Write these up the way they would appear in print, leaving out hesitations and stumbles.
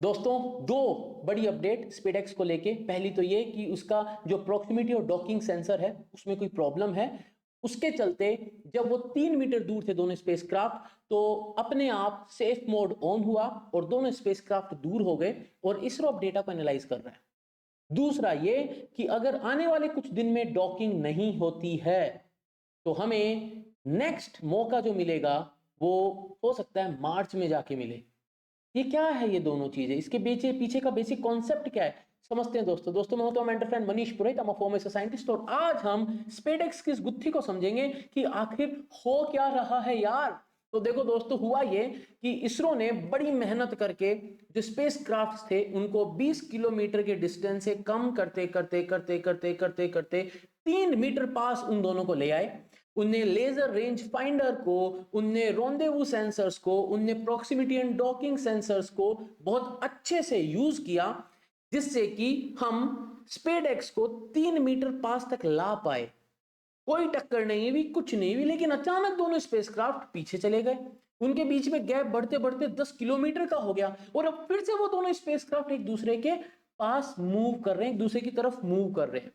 दोस्तों, दो बड़ी अपडेट स्पेसएक्स को लेके। पहली तो ये कि उसका जो प्रॉक्सिमिटी और डॉकिंग सेंसर है उसमें कोई प्रॉब्लम है। उसके चलते जब वो 3 मीटर दूर थे दोनों स्पेसक्राफ्ट, तो अपने आप सेफ मोड ऑन हुआ और दोनों स्पेसक्राफ्ट दूर हो गए और इसरो अब डेटा को एनालाइज कर रहा है। दूसरा ये कि अगर आने वाले कुछ दिन में डॉकिंग नहीं होती है तो हमें नेक्स्ट मौका जो मिलेगा वो हो सकता है मार्च में जाके मिले। ये क्या है, ये दोनों चीजें, इसके पीछे पीछे का बेसिक कॉन्सेप्ट क्या है, समझते हैं दोस्तों। मैं हूं mentor friend Manish Purohit, I'm a former scientist, और आज हम स्पेसएक्स की इस गुत्थी को समझेंगे कि आखिर हो क्या रहा है यार। तो देखो दोस्तों, हुआ ये कि इसरो ने बड़ी मेहनत करके जो स्पेस क्राफ्ट थे उनको 20 किलोमीटर के डिस्टेंस से कम करते करते करते करते करते करते 3 मीटर पास उन दोनों को ले आए। उनने लेजर रेंज फाइंडर को, उनने रोंदेवू सेंसर्स को, उनने प्रॉक्सिमिटी एंड डॉकिंग सेंसर्स को बहुत अच्छे से यूज किया, जिससे कि हम स्पेसएक्स को 3 मीटर पास तक ला पाए। कोई टक्कर नहीं हुई, कुछ नहीं हुई, लेकिन अचानक दोनों स्पेसक्राफ्ट पीछे चले गए। उनके बीच में गैप बढ़ते बढ़ते 10 किलोमीटर का हो गया और अब फिर से वो दोनों स्पेसक्राफ्ट एक दूसरे के पास मूव कर रहे हैं, एक दूसरे की तरफ मूव कर रहे हैं।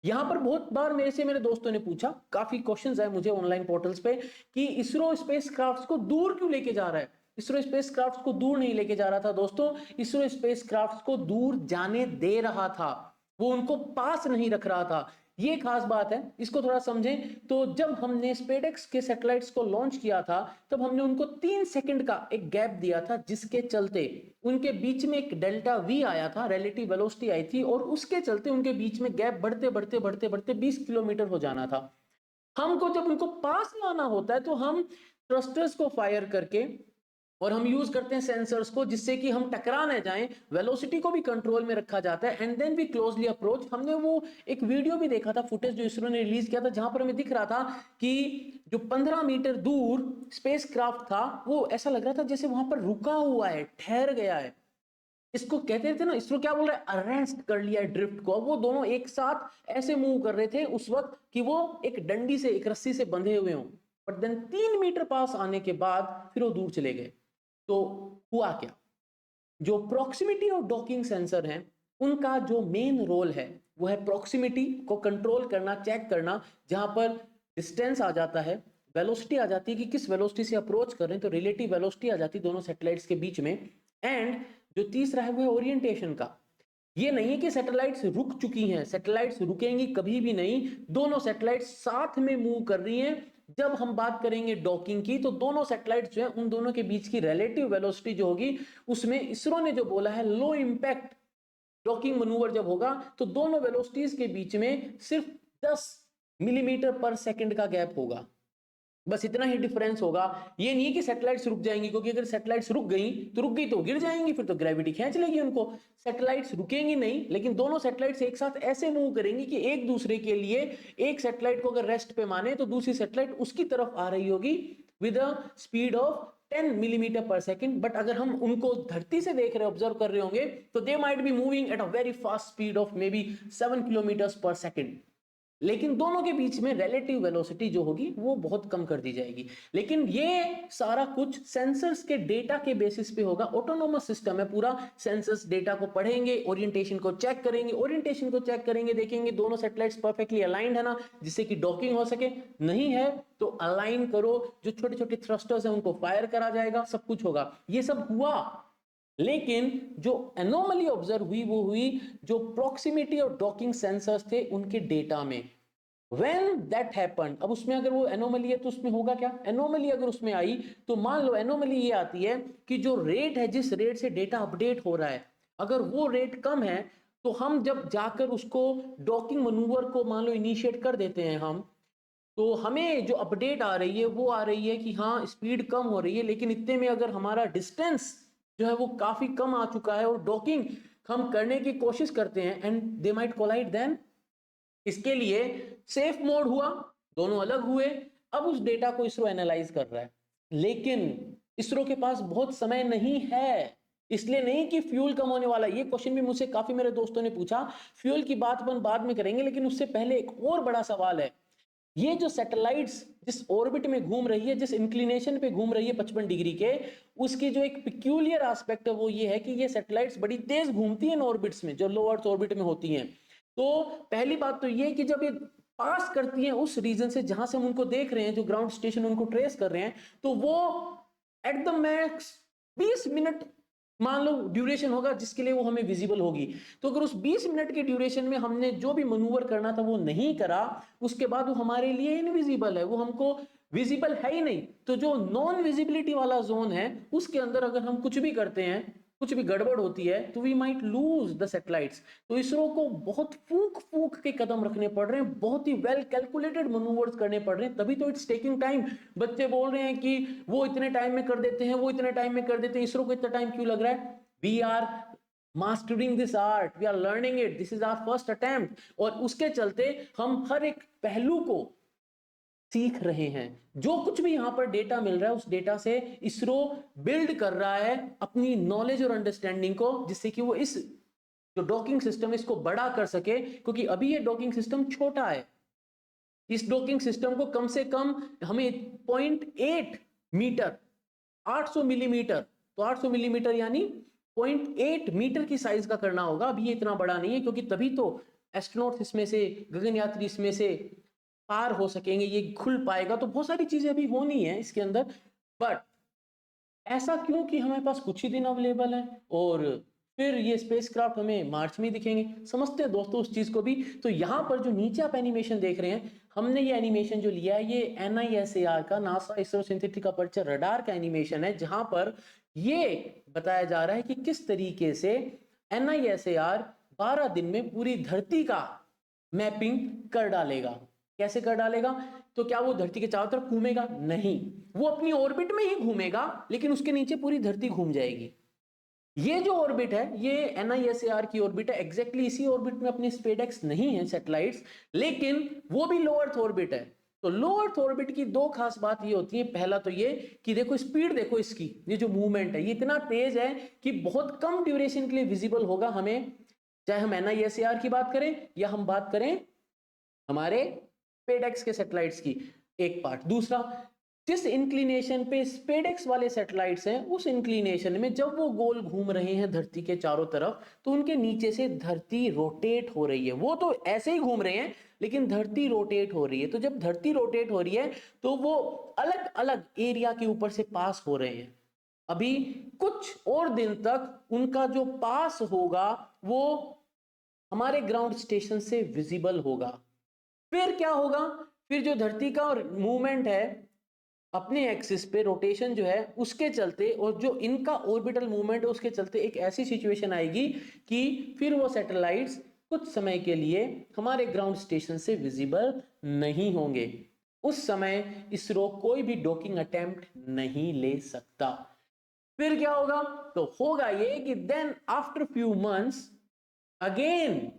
यहां पर बहुत बार मेरे दोस्तों ने पूछा, काफी क्वेश्चंस आए मुझे ऑनलाइन पोर्टल्स पे, कि इसरो स्पेसक्राफ्ट्स को दूर क्यों लेके जा रहा है। इसरो स्पेसक्राफ्ट्स को दूर नहीं लेके जा रहा था दोस्तों, इसरो स्पेसक्राफ्ट्स को दूर जाने दे रहा था, वो उनको पास नहीं रख रहा था। ये खास बात है, इसको थोड़ा समझें। तो जब हमने स्पेसएक्स के सैटेलाइट्स को लॉन्च किया था तब हमने उनको 3 सेकंड का एक गैप दिया था, जिसके चलते उनके बीच में एक डेल्टा वी आया था, रिलेटिव वेलोसिटी आई थी, और उसके चलते उनके बीच में गैप बढ़ते बढ़ते बढ़ते बढ़ते 20 किलोमीटर हो जाना था। हमको जब उनको पास लाना होता है तो हम थ्रस्टर्स को फायर करके, और हम यूज करते हैं सेंसर्स को, जिससे कि हम टकरा ना जाएं, वेलोसिटी को भी कंट्रोल में रखा जाता है, and then we closely approach. हमने वो एक वीडियो भी देखा था, फुटेज जो इसरो ने रिलीज किया था, जहां पर हमें दिख रहा था कि जो 15 मीटर दूर स्पेसक्राफ्ट था वो ऐसा लग रहा था जैसे वहां पर रुका हुआ है, ठहर गया है। इसको कहते थे ना, इसरो क्या बोल रहा है, अरेस्ट कर लिया है ड्रिफ्ट को। वो दोनों एक साथ ऐसे मूव कर रहे थे उस वक्त कि वो एक डंडी से, एक रस्सी से बंधे हुए हों, बट देन 3 मीटर पास आने के बाद फिर वो दूर चले गए। तो हुआ क्या, जो प्रॉक्सिमिटी और डॉकिंग सेंसर हैं उनका जो मेन रोल है वो है प्रॉक्सिमिटी को कंट्रोल करना, चेक करना। जहां पर डिस्टेंस आ जाता है, वेलोसिटी आ जाती है कि किस वेलोसिटी से अप्रोच कर रहे हैं, तो रिलेटिव वेलोसिटी आ जाती है दोनों सैटेलाइट्स के बीच में। एंड जो तीसरा है वो है ओरिएंटेशन का। ये नहीं है कि सैटेलाइट्स रुक चुकी हैं, सैटेलाइट्स रुकेंगी कभी भी नहीं, दोनों सैटेलाइट्स साथ में मूव कर रही हैं। जब हम बात करेंगे डॉकिंग की, तो दोनों सैटेलाइट्स जो है उन दोनों के बीच की रिलेटिव वेलोसिटी जो होगी, उसमें इसरो ने जो बोला है लो इंपैक्ट डॉकिंग मनूवर जब होगा तो दोनों वेलोसिटीज के बीच में सिर्फ 10 मिलीमीटर पर सेकंड का गैप होगा। बस इतना ही डिफरेंस होगा। ये नहीं कि सैटेलाइट्स रुक जाएंगी, क्योंकि अगर सैटेलाइट्स रुक गई तो रुक गई तो गिर जाएंगी, फिर तो ग्रेविटी खींच लेगी उनको। सैटेलाइट्स रुकेंगी नहीं, लेकिन दोनों सैटेलाइट्स एक साथ ऐसे मूव करेंगी कि एक दूसरे के लिए, एक सैटेलाइट को अगर रेस्ट पे माने तो दूसरी सैटेलाइट उसकी तरफ आ रही होगी with a speed of 10 millimetre पर सेकंड। बट अगर हम उनको धरती से देख रहे, ऑब्जर्व कर रहे होंगे, तो they might be moving at a very fast speed of may be 7 kilometre पर सेकंड। लेकिन दोनों के बीच में रिलेटिव वेलोसिटी जो होगी वो बहुत कम कर दी जाएगी। लेकिन ये सारा कुछ सेंसर्स के डेटा के बेसिस पे होगा। ऑटोनोमस सिस्टम है पूरा, सेंसर्स डेटा को पढ़ेंगे, ओरिएंटेशन को चेक करेंगे, देखेंगे दोनों सैटेलाइट्स परफेक्टली अलाइंड है ना, जिससे कि डॉकिंग हो सके। नहीं है तो अलाइन करो, जो छोटे छोटे थ्रस्टर्स हैं उनको फायर करा जाएगा, सब कुछ होगा। ये सब हुआ, लेकिन जो एनोमली ऑब्जर्व हुई वो हुई जो प्रॉक्सिमिटी और डॉकिंग सेंसर्स थे उनके डेटा में। व्हेन दैट हैपेंड, अब उसमें अगर वो एनोमली है तो उसमें होगा क्या, एनोमली अगर उसमें आई तो मान लो एनोमली ये आती है कि जो रेट है, जिस रेट से डेटा अपडेट हो रहा है, अगर वो रेट कम है तो हम जब जाकर उसको डॉकिंग मनूवर को मान लो इनिशिएट कर देते हैं हम, तो हमें जो अपडेट आ रही है वो आ रही है कि हाँ स्पीड कम हो रही है, लेकिन इतने में अगर हमारा डिस्टेंस जो है वो काफी कम आ चुका है और डॉकिंग हम करने की कोशिश करते हैं and they might collide, then इसके लिए सेफ मोड हुआ, दोनों अलग हुए। अब उस डेटा को इसरो एनालाइज कर रहा है, लेकिन इसरो के पास बहुत समय नहीं है। इसलिए नहीं कि फ्यूल कम होने वाला, ये क्वेश्चन भी मुझसे काफी मेरे दोस्तों ने पूछा। फ्यूल की बात अपन बाद में करेंगे, लेकिन उससे पहले एक और बड़ा सवाल है ये जो सैटेलाइट्स जिस ऑर्बिट में घूम रही है, जिस इंक्लिनेशन पे घूम रही है 55 डिग्री के, उसकी जो एक पिक्यूलियर एस्पेक्ट है वो ये है कि ये सैटेलाइट्स बड़ी तेज घूमती हैं इन ऑर्बिट्स में, जो लो अर्थ ऑर्बिट में होती हैं। तो पहली बात तो ये कि जब ये पास करती हैं उस रीजन से जहां से हम उनको देख रहे हैं, जो ग्राउंड स्टेशन उनको ट्रेस कर रहे हैं, तो वो एट द मैक्स 20 मिनट मान लो ड्यूरेशन होगा जिसके लिए वो हमें विजिबल होगी। तो अगर उस 20 मिनट के ड्यूरेशन में हमने जो भी मनूवर करना था वो नहीं करा, उसके बाद वो हमारे लिए इनविजिबल है, वो हमको विजिबल है ही नहीं। तो जो नॉन विजिबिलिटी वाला जोन है उसके अंदर अगर हम कुछ भी करते हैं, कुछ भी गड़बड़ होती है, तो we might lose the satellites. तो इसरो को बहुत फूक फूक के कदम रखने पड़ रहे हैं, बहुत ही वेल कैलकुलेटेड मनूवर्स करने पड़ रहे हैं, तभी तो इट्स टेकिंग टाइम। बच्चे बोल रहे हैं कि वो इतने टाइम में कर देते हैं, वो इतने टाइम में कर देते हैं, इसरो को इतना टाइम क्यों लग रहा है? We are mastering this art, we are learning it, this is our first attempt, और उसके चलते हम हर एक पहलू को सीख रहे हैं। जो कुछ भी यहां पर डेटा मिल रहा है उस डेटा से इसरो बिल्ड कर रहा है अपनी नॉलेज और अंडरस्टैंडिंग को, जिससे कि वो इस जो डॉकिंग सिस्टम है इसको बड़ा कर सके, क्योंकि अभी ये डॉकिंग सिस्टम छोटा है। इस डॉकिंग सिस्टम को कम से कम हमें 0.8 मीटर, 800 मिलीमीटर, तो 800 मिलीमीटर यानी 0.8 मीटर की साइज का करना होगा। अभी ये इतना बड़ा नहीं है, क्योंकि तभी तो एस्ट्रोनॉट्स इसमें से, गगनयात्री इसमें से पार हो सकेंगे, ये खुल पाएगा। तो बहुत सारी चीजें अभी होनी है इसके अंदर। बट ऐसा क्यों कि हमारे पास कुछ ही दिन अवेलेबल है और फिर ये स्पेसक्राफ्ट हमें मार्च में दिखेंगे? समझते हैं दोस्तों उस चीज को भी। तो यहाँ पर जो नीचे आप एनिमेशन देख रहे हैं, हमने ये एनिमेशन जो लिया है ये NISAR का, NASA ISRO synthetic aperture radar का एनिमेशन है, जहां पर ये बताया जा रहा है कि किस तरीके से NISAR 12 दिन में पूरी धरती का मैपिंग कर डालेगा। कैसे कर डालेगा? तो क्या वो धरती के चारों तरफ घूमेगा? नहीं, वो अपनी ऑर्बिट में ही घूमेगा, लेकिन उसके नीचे पूरी धरती घूम जाएगी। ये जो ऑर्बिट है ये NISAR की ऑर्बिट है, एग्जैक्टली इसी ऑर्बिट में अपने स्पेसएक्स नहीं है सैटेलाइट्स, लेकिन वो भी लो अर्थ ऑर्बिट है। तो लो अर्थ ऑर्बिट की दो खास बात ये होती है, पहला तो ये कि देखो स्पीड, देखो इसकी, ये जो मूवमेंट है ये इतना तेज है कि बहुत कम ड्यूरेशन के लिए विजिबल होगा हमें, चाहे हम NISAR की बात करें या हम बात करें हमारे स्पेसएक्स के सैटेलाइट्स की। एक पार्ट। दूसरा, जिस इंक्लिनेशन पे स्पेसएक्स वाले सैटेलाइट्स हैं उस इंक्लिनेशन में जब वो गोल घूम रहे हैं धरती के चारों तरफ, तो उनके नीचे से धरती रोटेट हो रही है। वो तो ऐसे ही घूम रहे हैं लेकिन धरती रोटेट हो रही है। तो जब धरती रोटेट हो रही है तो वो अलग अलग एरिया के ऊपर से पास हो रहे हैं। अभी कुछ और दिन तक उनका जो पास होगा वो हमारे ग्राउंड स्टेशन से विजिबल होगा। फिर क्या होगा? फिर जो धरती का मूवमेंट है अपने एक्सिस पे, रोटेशन जो है उसके चलते, और जो इनका ऑर्बिटल मूवमेंट है उसके चलते एक ऐसी सिचुएशन आएगी कि फिर वो सैटेलाइट्स कुछ समय के लिए हमारे ग्राउंड स्टेशन से विजिबल नहीं होंगे। उस समय इसरो कोई भी डॉकिंग अटेम्प्ट नहीं ले सकता। फिर क्या होगा? तो होगा ये कि then after few months again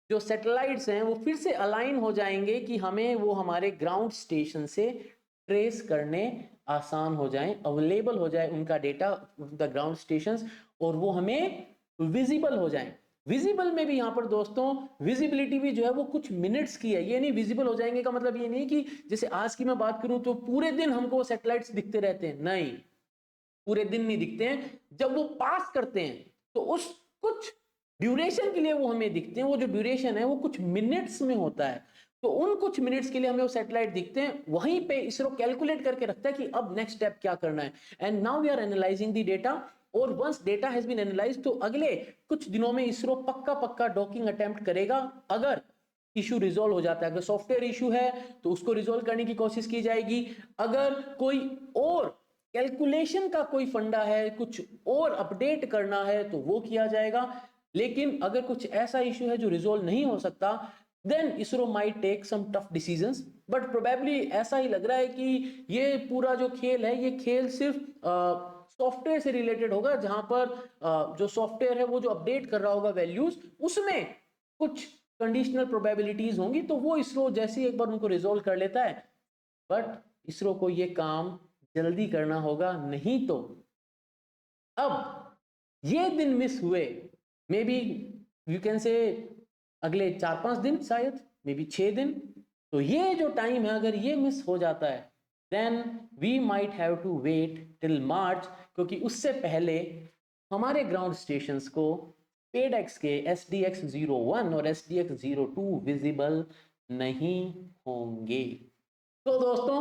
जो सैटेलाइट्स हैं वो फिर से अलाइन हो जाएंगे कि हमें वो हमारे ग्राउंड स्टेशन से ट्रेस करने आसान हो जाए, अवेलेबल हो जाए उनका डेटा द ग्राउंड स्टेशंस, और वो हमें विजिबल हो जाए। विजिबल में भी यहां पर दोस्तों विजिबिलिटी भी जो है वो कुछ मिनट्स की है। ये नहीं विजिबल हो जाएंगे का मतलब ये नहीं कि जैसे आज की मैं बात करूं तो पूरे दिन हमको सैटेलाइट्स दिखते रहते हैं, नहीं, पूरे दिन नहीं दिखते हैं। जब वो पास करते हैं तो उस कुछ ड्यूरेशन के लिए वो हमें दिखते हैं। वो जो ड्यूरेशन है वो कुछ मिनट्स में होता है, तो उन कुछ मिनट्स के लिए हमें वो सैटेलाइट दिखते हैं। वहीं पे इसरो कैलकुलेट करके रखता है कि अब नेक्स्ट स्टेप क्या करना है। And now we are analysing the data, और once data has been analysed तो अगले कुछ दिनों में इसरो पक्का पक्का डॉकिंग अटेम्प्ट करेगा। अगर इशू रिजोल्व हो जाता है, अगर सॉफ्टवेयर इशू है तो उसको रिजोल्व करने की कोशिश की जाएगी। अगर कोई और कैलकुलेशन का कोई फंडा है, कुछ और अपडेट करना है तो वो किया जाएगा। लेकिन अगर कुछ ऐसा इश्यू है जो रिजोल्व नहीं हो सकता, then ISRO might take some tough decisions. But probably ऐसा ही लग रहा है कि ये पूरा जो खेल है ये खेल सिर्फ सॉफ्टवेयर से रिलेटेड होगा, जहां पर जो सॉफ्टवेयर है वो जो अपडेट कर रहा होगा वैल्यूज, उसमें कुछ कंडीशनल प्रोबेबिलिटीज होंगी, तो वो इसरो जैसे ही एक बार उनको रिजोल्व कर लेता है। बट इसरो को ये काम जल्दी करना होगा, नहीं तो अब ये दिन मिस हुए, may be you can say अगले 4-5 दिन, शायद मे बी 6 दिन, तो ये जो टाइम है अगर ये मिस हो जाता है then we might have to wait till March, क्योंकि उससे पहले हमारे ग्राउंड स्टेशंस को SpadeX के SDX-01 और SDX-02 विजिबल नहीं होंगे। तो दोस्तों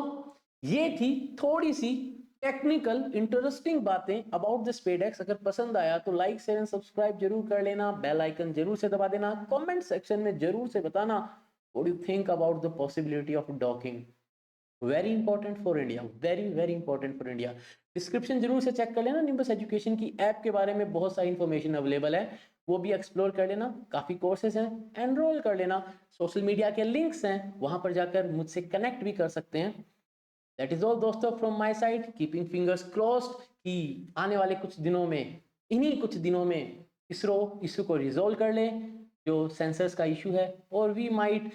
ये थी थोड़ी सी टेक्निकल इंटरेस्टिंग बातें अबाउट द SpadeX। अगर पसंद आया तो लाइक शेयर एंड सब्सक्राइब जरूर कर लेना, बेल आइकन जरूर से दबा देना, कमेंट सेक्शन में जरूर से बताना what you think about the possibility of docking. Very important for India, very very important for India. Description जरूर से चेक कर लेना, निम्बस एजुकेशन की ऐप के बारे में बहुत सारी इंफॉर्मेशन अवेलेबल है, वो भी एक्सप्लोर कर लेना। काफी कोर्सेज हैं, एनरोल कर लेना। सोशल मीडिया के लिंक्स हैं, वहां पर जाकर मुझसे कनेक्ट भी कर सकते हैं। दैट इज ऑल दोस्तों from my side, keeping fingers crossed कि आने वाले कुछ दिनों में, इन्हीं कुछ दिनों में इसरो इशू को रिजोल्व कर ले जो सेंसर्स का इशू है, और we might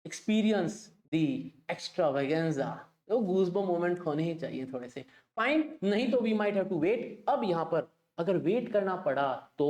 experience the extravaganza. तो गूज़बम्प मोमेंट होने ही चाहिए थोड़े से, फाइन। नहीं तो we might have to wait. अब यहाँ पर अगर वेट करना पड़ा तो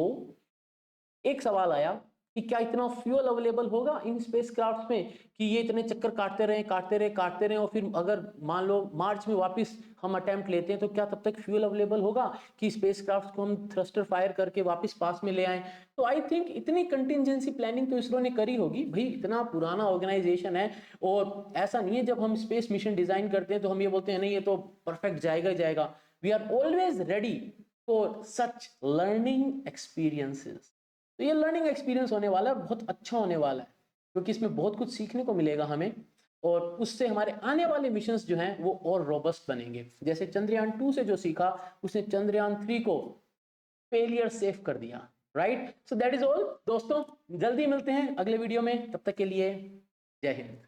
एक सवाल आया कि क्या इतना फ्यूल अवेलेबल होगा इन स्पेसक्राफ्ट में कि ये इतने चक्कर काटते रहे और फिर अगर मान लो मार्च में वापस हम अटेम्प्ट लेते हैं तो क्या तब तक फ्यूल अवेलेबल होगा कि स्पेसक्राफ्ट को हम थ्रस्टर फायर करके वापस पास में ले आए? तो आई थिंक इतनी कंटिजेंसी प्लानिंग तो इसरो ने करी होगी। भाई इतना पुराना ऑर्गेनाइजेशन है, और ऐसा नहीं है जब हम स्पेस मिशन डिजाइन करते हैं तो हम ये बोलते हैं नहीं ये तो परफेक्ट जाएगा ही जाएगा। We are always ready for such learning experiences. तो ये लर्निंग एक्सपीरियंस होने वाला है, बहुत अच्छा होने वाला है, क्योंकि इसमें बहुत कुछ सीखने को मिलेगा हमें, और उससे हमारे आने वाले मिशंस जो हैं वो और रोबस्ट बनेंगे। जैसे चंद्रयान 2 से जो सीखा, उसने चंद्रयान 3 को फेलियर सेफ कर दिया, right? So that is all दोस्तों, जल्दी मिलते हैं अगले वीडियो में, तब तक के लिए जय हिंद।